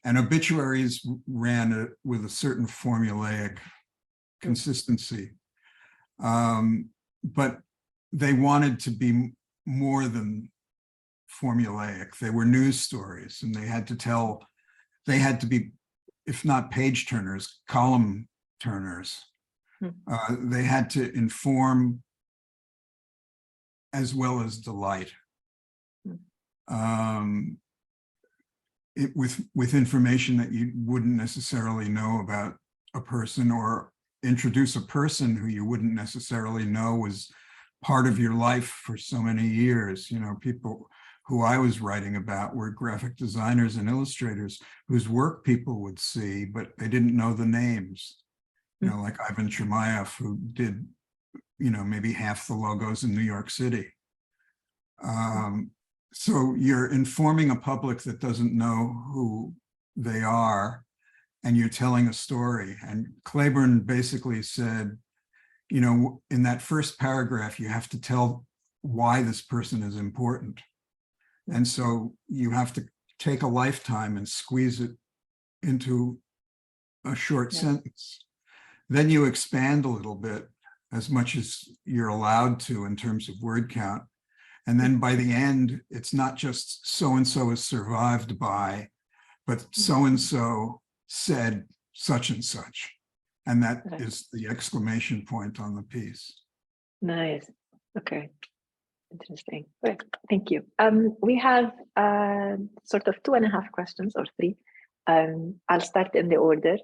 and obituaries ran with a certain formulaic consistency. But they wanted to be more than formulaic. They were news stories, and they had to be, if not page turners, column turners. They had to inform as well as delight. With information that you wouldn't necessarily know about a person, or introduce a person who you wouldn't necessarily know was part of your life for so many years. You know, people who I was writing about were graphic designers and illustrators whose work people would see, but they didn't know the names. You know, like Ivan Chermayeff, who did, you know, maybe half the logos in New York City. So you're informing a public that doesn't know who they are, and you're telling a story. And Claiborne basically said, you know, in that first paragraph, you have to tell why this person is important. And so you have to take a lifetime and squeeze it into a short sentence. Then you expand a little bit, as much as you're allowed to in terms of word count. And then by the end, it's not just so-and-so is survived by, but so-and-so said such and such. And that is the exclamation point on the piece. Nice. Okay. Interesting. Great. Thank you. We have sort of 2.5 questions, or 3. I'll start in the order.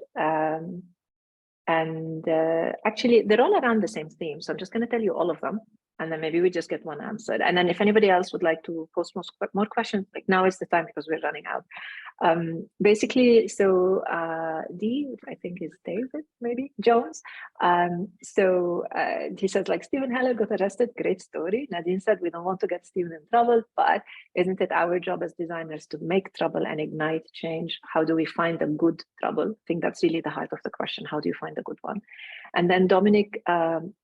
Actually, they're all around the same theme. So I'm just going to tell you all of them, and then maybe we just get one answered. And then if anybody else would like to post more questions, like now is the time, because we're running out. Basically, so D, I think is David, maybe Jones. He says, like, Stephen Heller got arrested. Great story. Nadine said, we don't want to get Stephen in trouble, but isn't it our job as designers to make trouble and ignite change? How do we find a good trouble? I think that's really the heart of the question. How do you find a good one? And then Dominic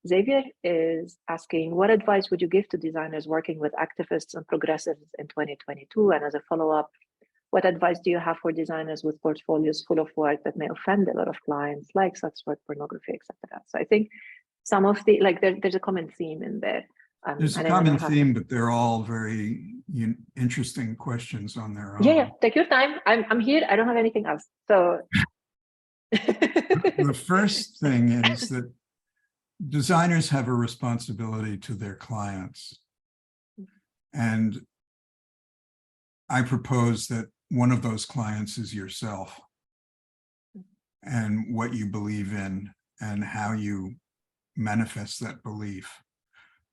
Xavier is asking, what advice would you give to designers working with activists and progressives in 2022? And as a follow-up, what advice do you have for designers with portfolios full of work that may offend a lot of clients, like sex work, pornography, etc.? So I think some of the, like, there's a common theme in there. There's a common theme, but they're all very interesting questions on their own. Yeah, take your time. I'm here. I don't have anything else. So the first thing is that designers have a responsibility to their clients. And I propose that one of those clients is yourself, and what you believe in and how you manifest that belief.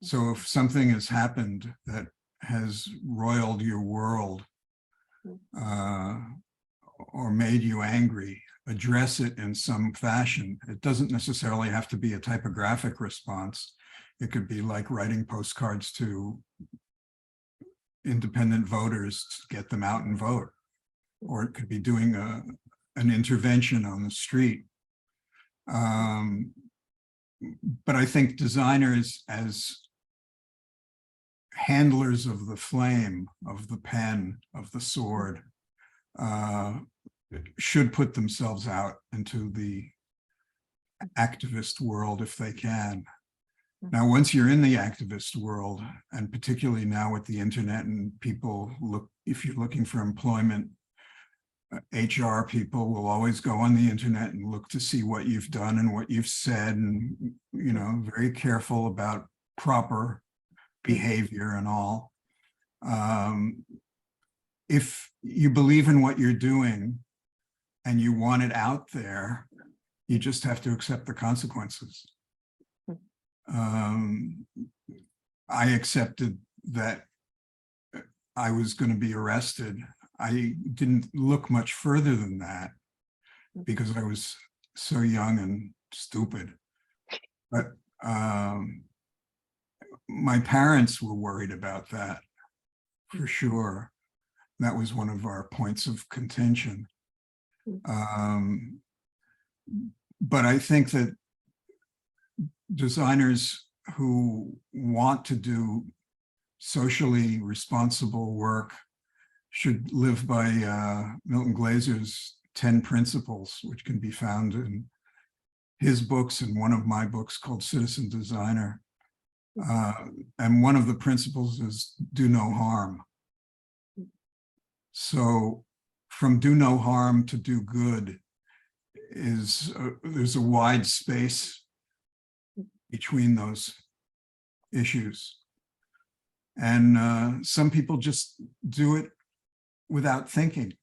So if something has happened that has roiled your world or made you angry, address it in some fashion. It doesn't necessarily have to be a typographic response. It could be like writing postcards to independent voters to get them out and vote. Or it could be doing an intervention on the street. But I think designers, as handlers of the flame, of the pen, of the sword, should put themselves out into the activist world if they can. Now, once you're in the activist world, and particularly now with the internet and people look, if you're looking for employment, HR people will always go on the internet and look to see what you've done and what you've said, and, you know, very careful about proper behavior and all. If you believe in what you're doing and you want it out there, you just have to accept the consequences. I accepted that I was going to be arrested. I didn't look much further than that because I was so young and stupid. But my parents were worried about that. for sure. That was one of our points of contention. But I think that designers who want to do socially responsible work should live by Milton Glazer's 10 principles, which can be found in his books and one of my books called Citizen Designer. And one of the principles is do no harm. So from do no harm to do good is there's a wide space between those issues. And some people just do it without thinking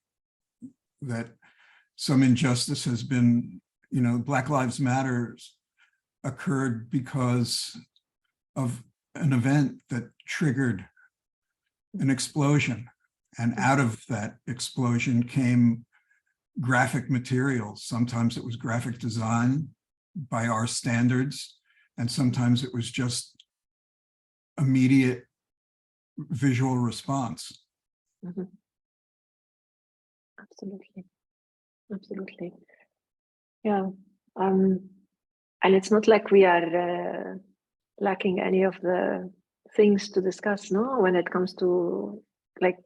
that some injustice has been, Black Lives Matter occurred because of an event that triggered an explosion. And out of that explosion came graphic materials. Sometimes it was graphic design by our standards, and sometimes it was just immediate visual response. Absolutely. Yeah. And it's not like we are lacking any of the things to discuss, no, when it comes to like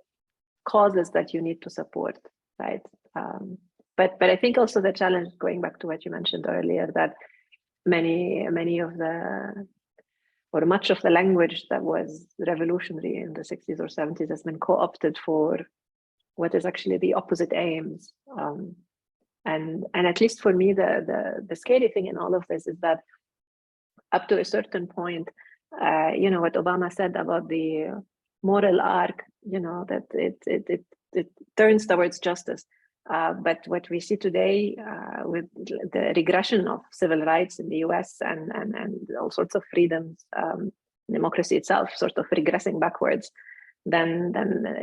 causes that you need to support, right? But I think also the challenge, going back to what you mentioned earlier, that many of the, or much of the language that was revolutionary in the 60s or 70s has been co-opted for what is actually the opposite aims. And at least for me, the scary thing in all of this is that up to a certain point, what Obama said about the moral arc, that it turns towards justice. But what we see today with the regression of civil rights in the US and all sorts of freedoms, democracy itself sort of regressing backwards, then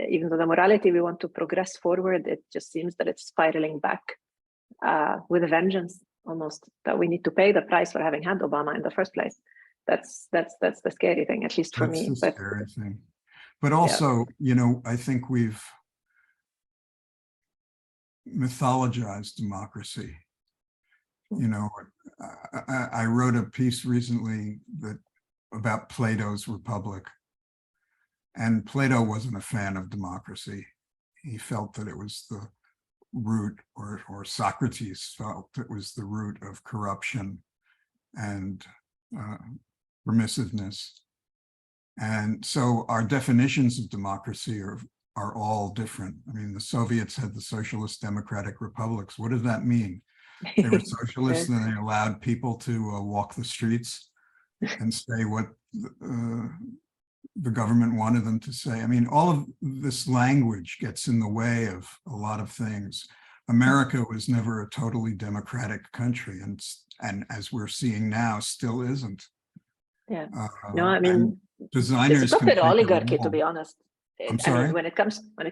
even though the morality we want to progress forward, it just seems that it's spiraling back with a vengeance almost, that we need to pay the price for having had Obama in the first place. That's the scary thing, at least for me. That's the scary thing. But also, I think we've mythologized democracy. I wrote a piece recently about Plato's Republic, and Plato wasn't a fan of democracy. He felt that it was the root, or Socrates felt it was the root of corruption and permissiveness. And so our definitions of democracy are all different. I mean, the Soviets had the socialist democratic republics. What does that mean? They were socialists and they allowed people to walk the streets and say what the government wanted them to say. I mean, all of this language gets in the way of a lot of things. America was never a totally democratic country, and as we're seeing now, still isn't. Yeah. No, I mean, designers it's a proper oligarchy, to be honest. I'm sorry? I mean, when it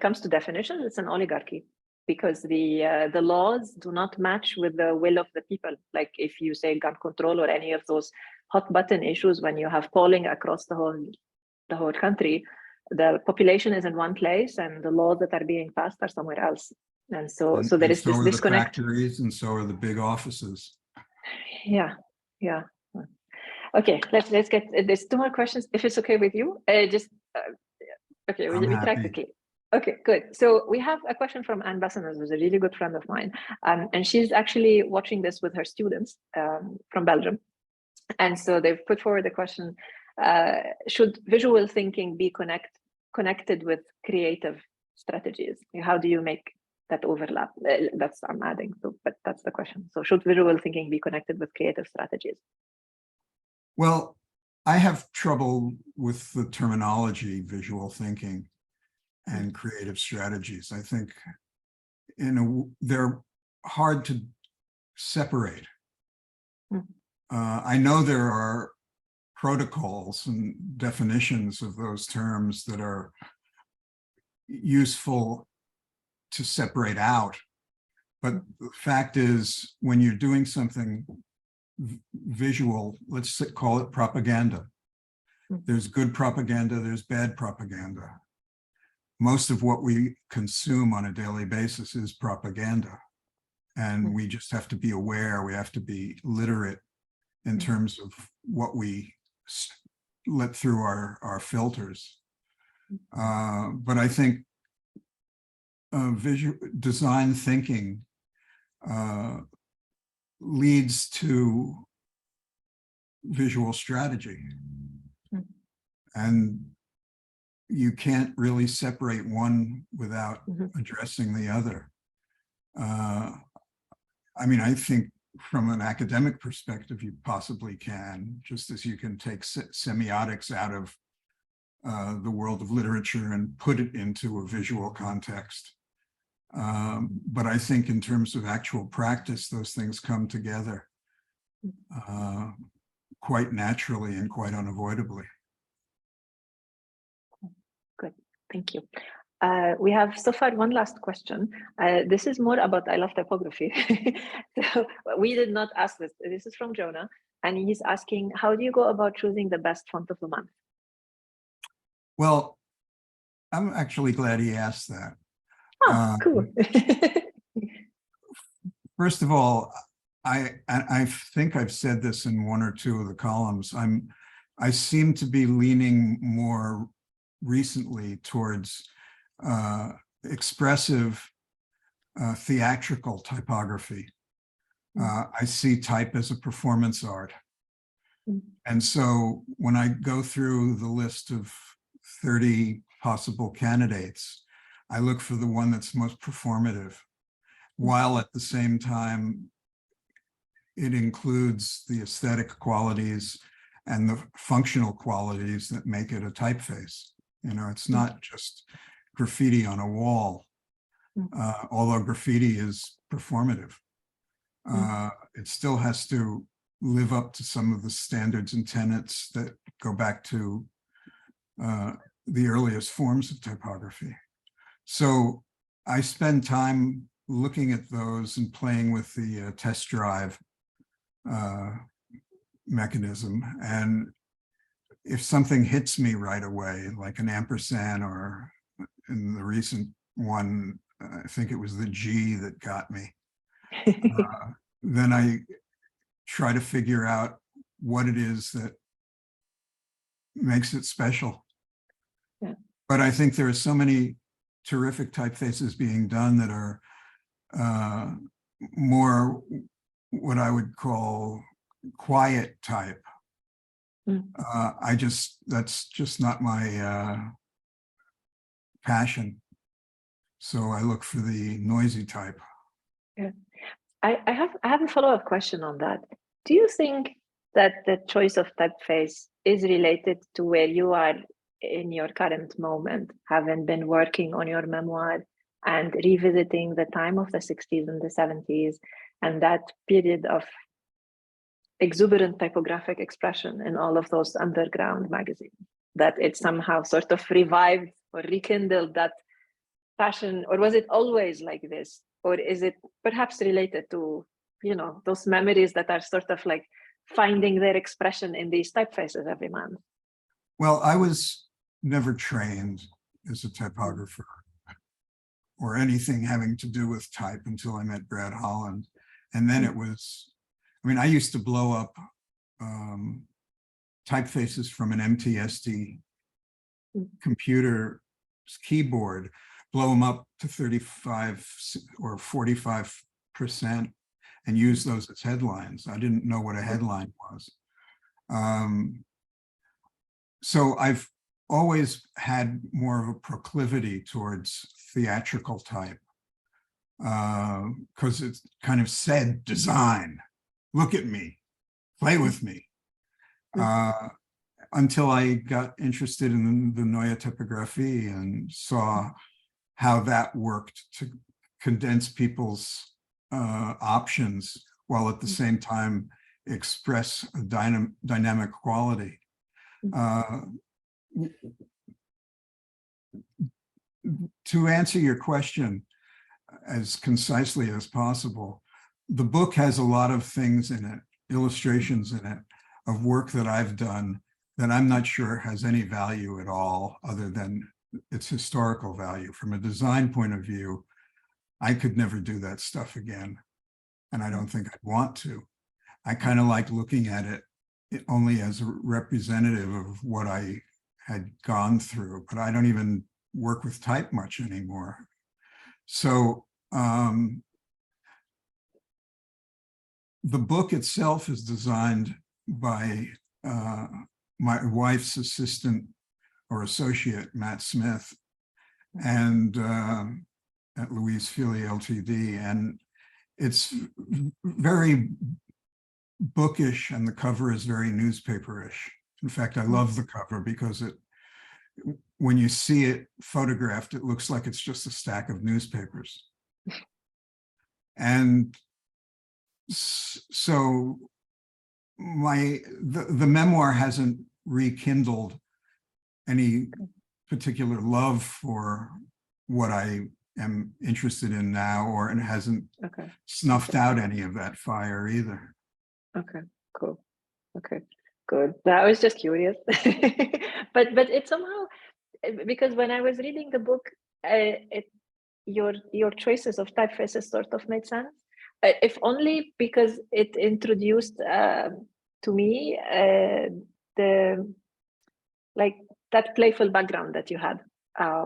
comes to definitions, it's an oligarchy, because the laws do not match with the will of the people. Like if you say gun control or any of those hot button issues, when you have polling across the whole country, the population is in one place and the laws that are being passed are somewhere else. And so there is this disconnect. The factories, and so are the big offices. Yeah. Okay, let's get, there's 2 more questions, if it's okay with you. Okay, we practically. Okay, good. So we have a question from Anne Bassanas, who's a really good friend of mine. And she's actually watching this with her students from Belgium. And so they've put forward the question, should visual thinking be connected with creative strategies? How do you make that overlap? That's I'm adding, but that's the question. So should visual thinking be connected with creative strategies? Well, I have trouble with the terminology visual thinking and creative strategies. I think they're hard to separate. I know there are protocols and definitions of those terms that are useful to separate out. But the fact is, when you're doing something visual, let's call it propaganda. There's good propaganda, there's bad propaganda. most of what we consume on a daily basis is propaganda. And we just have to be aware, we have to be literate in terms of what we let through our filters. But I think visual design thinking leads to visual strategy. And you can't really separate one without addressing the other. I mean, I think from an academic perspective, you possibly can, just as you can take semiotics out of the world of literature and put it into a visual context. But I think in terms of actual practice, those things come together quite naturally and quite unavoidably. Good, thank you. We have so far one last question. This is more about I love typography. So we did not ask this. This is from Jonah, and he's asking, how do you go about choosing the best font of the month? Well, I'm actually glad he asked that. Oh, cool. First of all, I think I've said this in one or two of the columns. I seem to be leaning more recently towards expressive theatrical typography. I see type as a performance art. And so when I go through the list of 30 possible candidates, I look for the one that's most performative, while at the same time, it includes the aesthetic qualities and the functional qualities that make it a typeface. You know, it's not just graffiti on a wall, although graffiti is performative. It still has to live up to some of the standards and tenets that go back to the earliest forms of typography. So I spend time looking at those and playing with the test drive mechanism. And if something hits me right away, like an ampersand, or in the recent one, I think it was the G that got me, then I try to figure out what it is that makes it special. Yeah. But I think there are so many terrific typefaces being done that are more what I would call quiet type. That's just not my passion. So I look for the noisy type. Yeah. I have a follow-up question on that. Do you think that the choice of typeface is related to where you are in your current moment, having been working on your memoir and revisiting the time of the 60s and the 70s and that period of exuberant typographic expression in all of those underground magazines, that it somehow sort of revived or rekindled that passion? Or was it always like this? Or is it perhaps related to, you know, those memories that are sort of like finding their expression in these typefaces every month? Well, I was never trained as a typographer or anything having to do with type until I met Brad Holland. And then it was, I mean, I used to blow up typefaces from an MTSD computer keyboard, blow them up to 35 or 45% and use those as headlines. I didn't know what a headline was. So I've always had more of a proclivity towards theatrical type because it kind of said design, look at me, play with me. Until I got interested in the Neue Typography and saw how that worked to condense people's options while at the same time express a dynamic quality. To answer your question as concisely as possible, the book has a lot of things in it, illustrations in it, of work that I've done that I'm not sure has any value at all other than its historical value. From a design point of view, I could never do that stuff again. And I don't think I'd want to. I kind of like looking at it only as a representative of what I had gone through, but I don't even work with type much anymore. So the book itself is designed by my wife's assistant or associate, Matt Smith, and at Louise Feely Ltd. And it's very bookish, and the cover is very newspaperish. In fact, I love the cover because when you see it photographed, it looks like it's just a stack of newspapers. And so the memoir hasn't rekindled any particular love for what I am interested in now, or it hasn't snuffed out any of that fire either. Okay, cool. Okay, good. I was just curious, but it somehow, because when I was reading the book, your choices of typefaces sort of made sense. If only because it introduced to me the like that playful background that you had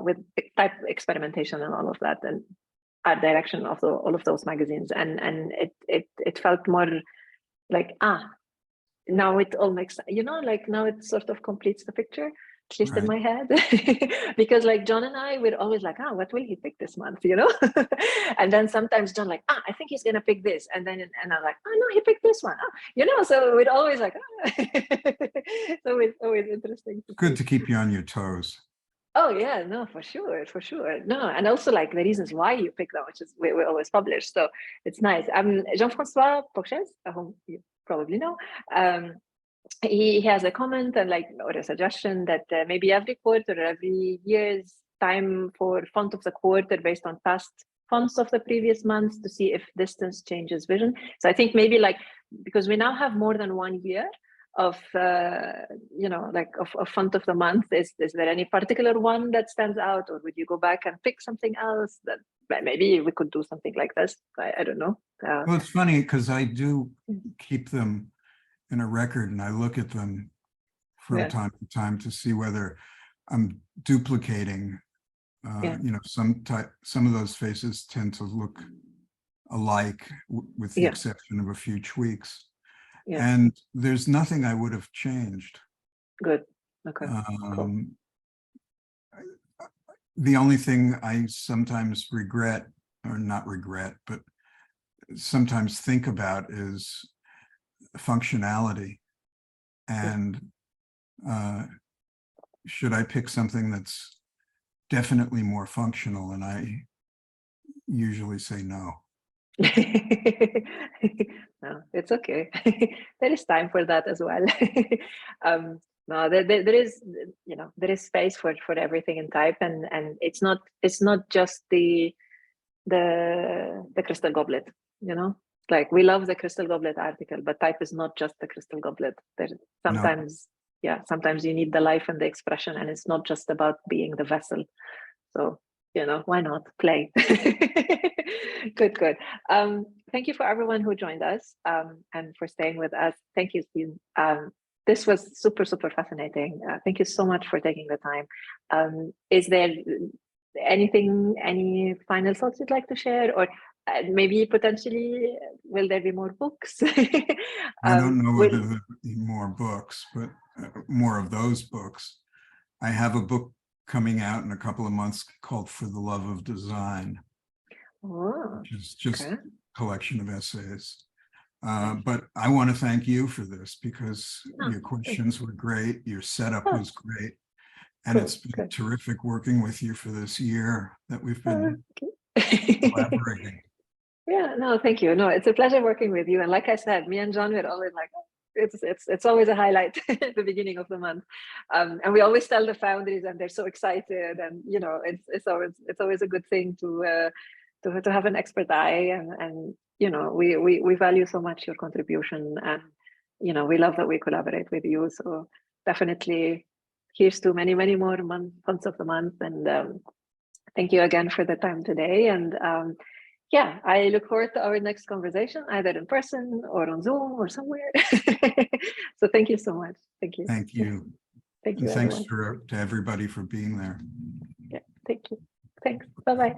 with type experimentation and all of that, and art direction of all of those magazines, and it felt more like now it all makes, like now it sort of completes the picture, at least in my head. Because like John and I, we're always like, what will he pick this month, and then sometimes John like, I think he's gonna pick this, and I'm like, no, he picked this one, so we're always like, so it's always interesting to keep you on your toes. Oh yeah, no, for sure. No, and also like the reasons why you pick them, which is we always publish, so it's nice. Jean-François Porches, whom you probably know, he has a comment and or a suggestion that maybe every quarter or every year's time for font of the quarter based on past fonts of the previous months to see if distance changes vision. So I think maybe because we now have more than 1 year of of font of the month, is there any particular one that stands out, or would you go back and pick something else? That maybe we could do something like this. I don't know. Well, it's funny because I do keep them in a record, and I look at them from time to time to see whether I'm duplicating. Some of those faces tend to look alike, with the exception of a few tweaks. And there's nothing I would have changed. Good. Okay. Cool. The only thing I sometimes regret, or not regret, but sometimes think about is functionality. And should I pick something that's definitely more functional? And I usually say no. No, it's okay. There is time for that as well. No, there is, there is space for everything in type, and it's not just the crystal goblet. Like we love the crystal goblet article, but type is not just the crystal goblet. There's sometimes, sometimes you need the life and the expression, and it's not just about being the vessel. So why not play? Good. Thank you for everyone who joined us and for staying with us. Thank you, Steve. This was super fascinating. Thank you so much for taking the time. Is there any final thoughts you'd like to share, or maybe potentially will there be more books? I don't know whether there'll be more books, but more of those books. I have a book coming out in a couple of months called For the Love of Design, which is just a collection of essays. But I want to thank you for this, because your questions were great, your setup was great, and it's been terrific working with you for this year that we've been collaborating. Yeah, no, thank you. No, it's a pleasure working with you. And like I said, me and John were always like, it's always a highlight at the beginning of the month, and we always tell the foundries, and they're so excited, and it's always a good thing to have an expert eye, and we value so much your contribution, and we love that we collaborate with you. So definitely here's to many, many more months of the month. And thank you again for the time today. And yeah, I look forward to our next conversation, either in person or on Zoom or somewhere. So thank you so much. Thank you. Thank you. Thank you, And thanks everyone. to everybody for being there. Yeah, thank you. Thanks. Bye-bye.